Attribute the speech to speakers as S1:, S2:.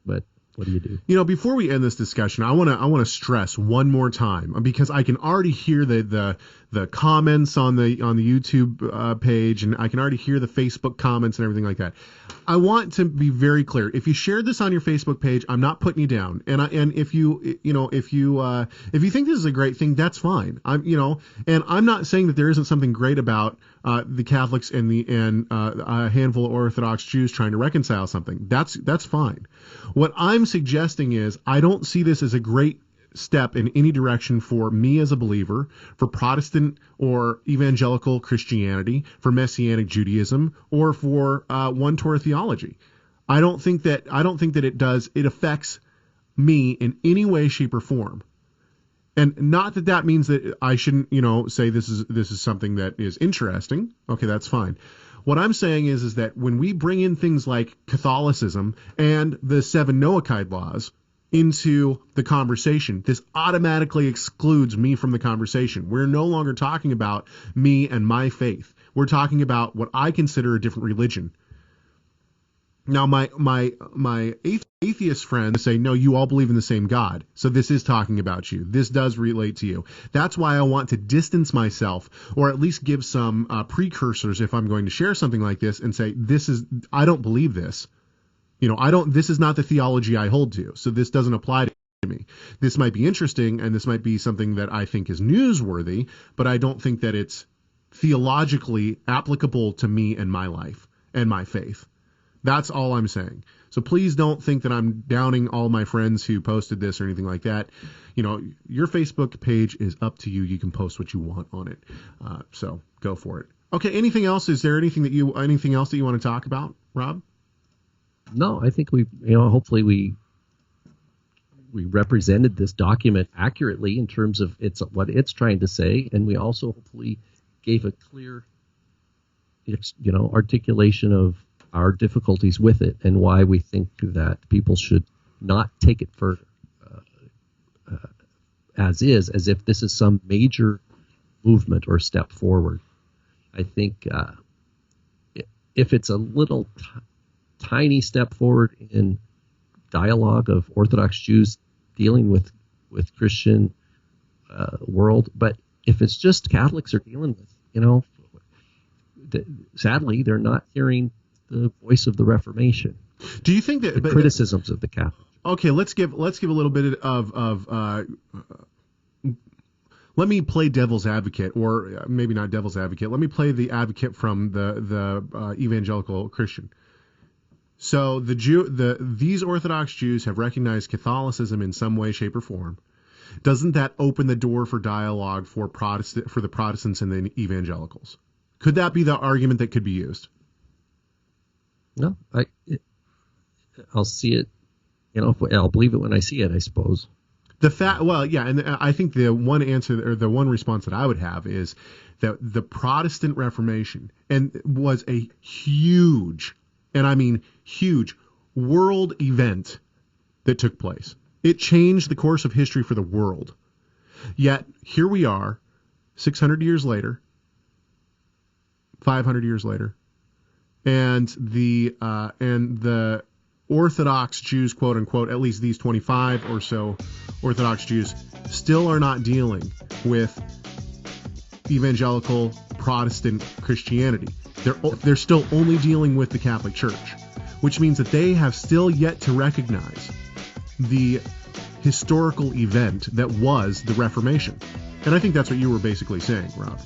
S1: but what do you do?
S2: Before we end this discussion, I want to stress one more time, because I can already hear the comments on the YouTube page, and I can already hear the Facebook comments and everything like that. I want to be very clear. If you shared this on your Facebook page, I'm not putting you down. And if you think this is a great thing, that's fine. And I'm not saying that there isn't something great about the Catholics and a handful of Orthodox Jews trying to reconcile something. That's fine. What I'm suggesting is I don't see this as a great step in any direction for me as a believer, for Protestant or evangelical Christianity, for Messianic Judaism, or for one Torah theology. I don't think that it affects me in any way, shape, or form. And not that means that I shouldn't, say this is something that is interesting. Okay, that's fine. What I'm saying is that when we bring in things like Catholicism and the 7 Noahide laws into the conversation, this automatically excludes me from the conversation. We're no longer talking about me and my faith. We're talking about what I consider a different religion. Now, my atheist friends say, no, you all believe in the same God. So this is talking about you. This does relate to you. That's why I want to distance myself, or at least give some precursors if I'm going to share something like this, and say, I don't believe this. This is not the theology I hold to. So this doesn't apply to me. This might be interesting, and this might be something that I think is newsworthy, but I don't think that it's theologically applicable to me and my life and my faith. That's all I'm saying. So please don't think that I'm downing all my friends who posted this or anything like that. Your Facebook page is up to you. You can post what you want on it. So go for it. Okay. Anything else? Is there anything else that you want to talk about, Rob?
S1: No, I think hopefully we represented this document accurately in terms of what it's trying to say, and we also hopefully gave a clear, articulation of our difficulties with it and why we think that people should not take it for as if this is some major movement or step forward. I think if it's a little tiny step forward in dialogue of Orthodox Jews dealing with Christian world, but if it's just Catholics are dealing with, sadly they're not hearing the voice of the Reformation.
S2: Do you think that
S1: criticisms of the Catholic? Okay,
S2: let's give a little bit of let me play devil's advocate, or maybe not devil's advocate. Let me play the advocate from the evangelical Christian. So these Orthodox Jews have recognized Catholicism in some way, shape, or form. Doesn't that open the door for dialogue for the Protestants and the evangelicals? Could that be the argument that could be used?
S1: No, I'll see it. I'll believe it when I see it, I suppose.
S2: And I think the one answer, or the one response that I would have, is that the Protestant Reformation was a huge, and I mean huge, world event that took place. It changed the course of history for the world. Yet here we are, 600 years later, 500 years later, and the Orthodox Jews, quote unquote, at least these 25 or so Orthodox Jews, still are not dealing with evangelical Protestant Christianity. They're still only dealing with the Catholic Church, which means that they have still yet to recognize the historical event that was the Reformation. And I think that's what you were basically saying, Rob.